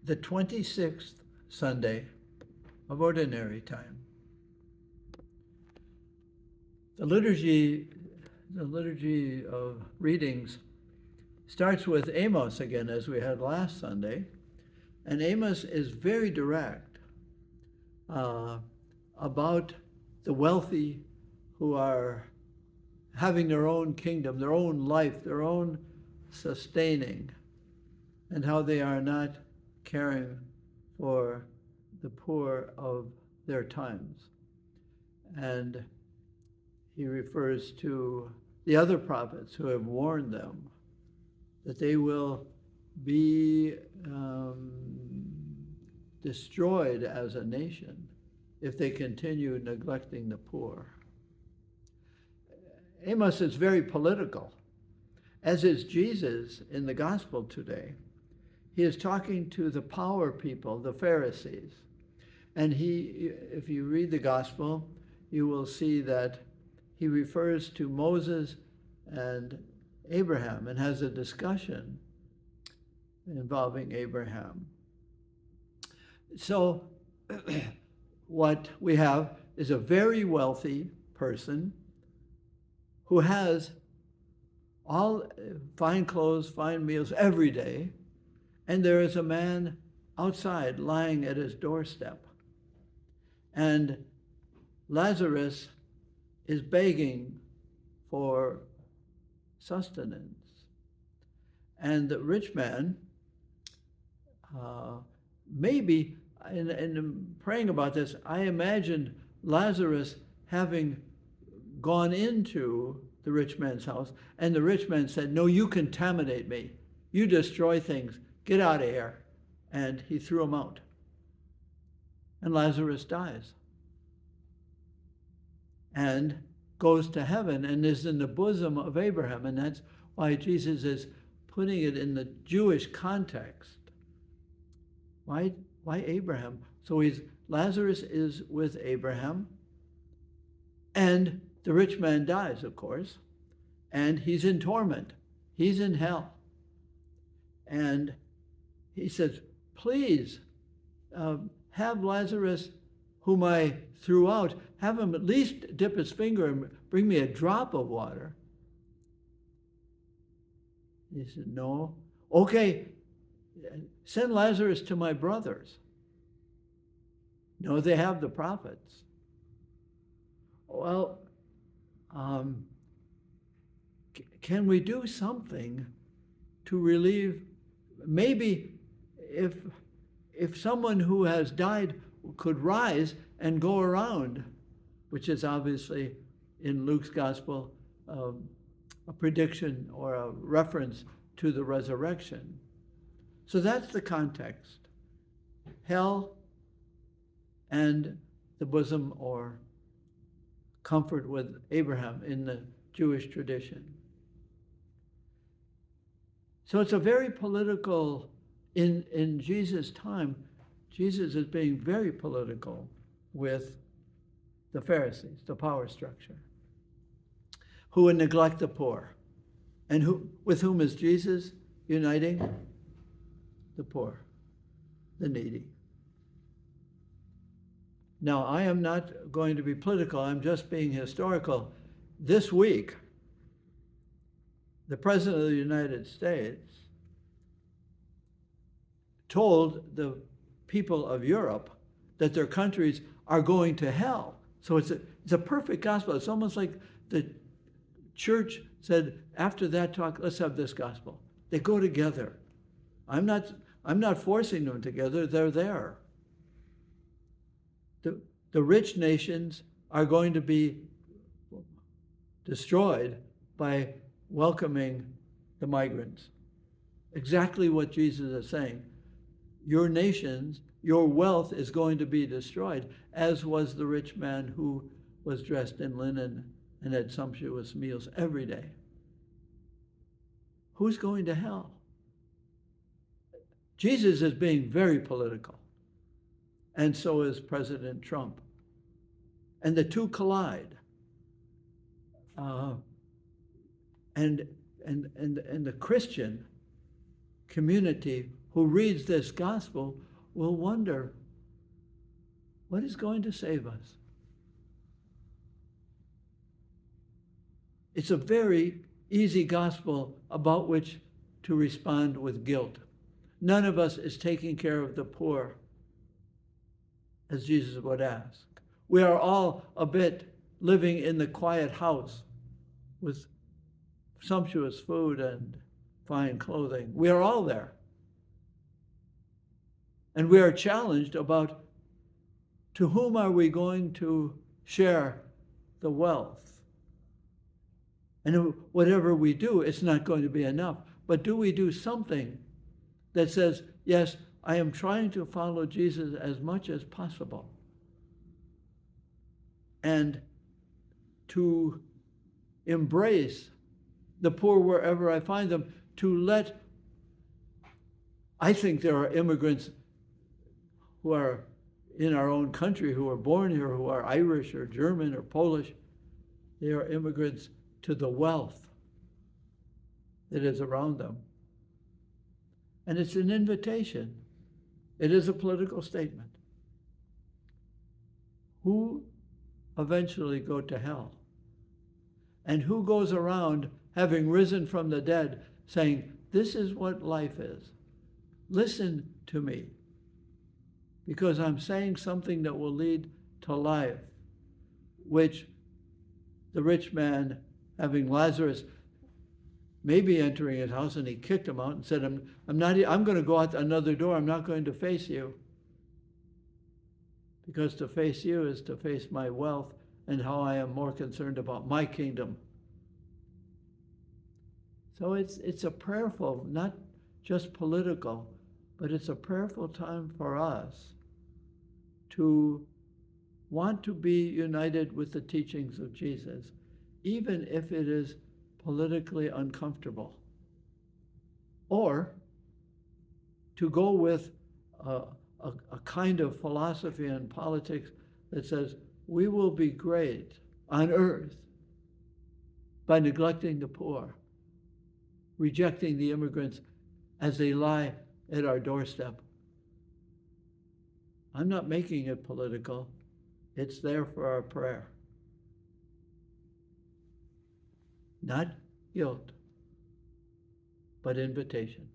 the 26th Sunday of Ordinary Time. The liturgy of readings starts with Amos again, as we had last Sunday. And Amos is very direct about the wealthy who are having their own kingdom, their own life, their own sustaining, and how they are not caring for the poor of their times. And he refers to the other prophets who have warned them that they will be destroyed as a nation if they continue neglecting the poor. Amos is very political, as is Jesus in the gospel today. He is talking to the power people, the Pharisees. And if you read the gospel, you will see that he refers to Moses and Abraham and has a discussion involving Abraham. So what we have is a very wealthy person who has all fine clothes, fine meals every day, and there is a man outside lying at his doorstep. And Lazarus is begging for sustenance. And the rich man, maybe, in praying about this, I imagined Lazarus having gone into the rich man's house, and the rich man said, "No, you contaminate me. You destroy things. Get out of here." And he threw him out. And Lazarus dies and goes to heaven and is in the bosom of Abraham. And that's why Jesus is putting it in the Jewish context. Why Abraham? So Lazarus is with Abraham, and the rich man dies, of course, and he's in torment. He's in hell. And he says, "Please have Lazarus, whom I threw out, have him at least dip his finger and bring me a drop of water." He said, "No." "Okay, send Lazarus to my brothers." "No, they have the prophets." "Well, can we do something to relieve? Maybe if someone who has died could rise and go around," which is obviously in Luke's gospel a prediction or a reference to the resurrection. So that's the context. Hell and the bosom or comfort with Abraham in the Jewish tradition. So it's a very political, in Jesus' time, Jesus is being very political with the Pharisees, the power structure, who would neglect the poor. And with whom is Jesus uniting? The poor, the needy. Now, I am not going to be political, I'm just being historical. This week, the President of the United States told the people of Europe that their countries are going to hell. So it's a perfect gospel. It's almost like the church said, after that talk, let's have this gospel. They go together. I'm not forcing them together, they're there. The rich nations are going to be destroyed by welcoming the migrants. Exactly what Jesus is saying. Your nations, your wealth is going to be destroyed, as was the rich man who was dressed in linen and had sumptuous meals every day. Who's going to hell? Jesus is being very political, and so is President Trump. And the two collide. And the Christian community who reads this gospel will wonder, what is going to save us? It's a very easy gospel about which to respond with guilt. None of us is taking care of the poor, as Jesus would ask. We are all a bit living in the quiet house with sumptuous food and fine clothing. We are all there. And we are challenged about to whom are we going to share the wealth? And whatever we do, it's not going to be enough. But do we do something that says, yes, I am trying to follow Jesus as much as possible, and to embrace the poor wherever I find them, I think there are immigrants who are in our own country, who are born here, who are Irish or German or Polish. They are immigrants to the wealth that is around them. And it's an invitation. It is a political statement. Who eventually go to hell? And who goes around having risen from the dead saying, this is what life is. Listen to me, because I'm saying something that will lead to life, which the rich man, having Lazarus maybe entering his house, and he kicked him out and said, I'm going to go out another door. I'm not going to face you. Because to face you is to face my wealth and how I am more concerned about my kingdom. So it's a prayerful, not just political, but it's a prayerful time for us to want to be united with the teachings of Jesus, even if it is politically uncomfortable, or to go with a kind of philosophy and politics that says we will be great on earth by neglecting the poor, rejecting the immigrants as they lie at our doorstep. I'm not making it political. It's there for our prayer. Not guilt, but invitation.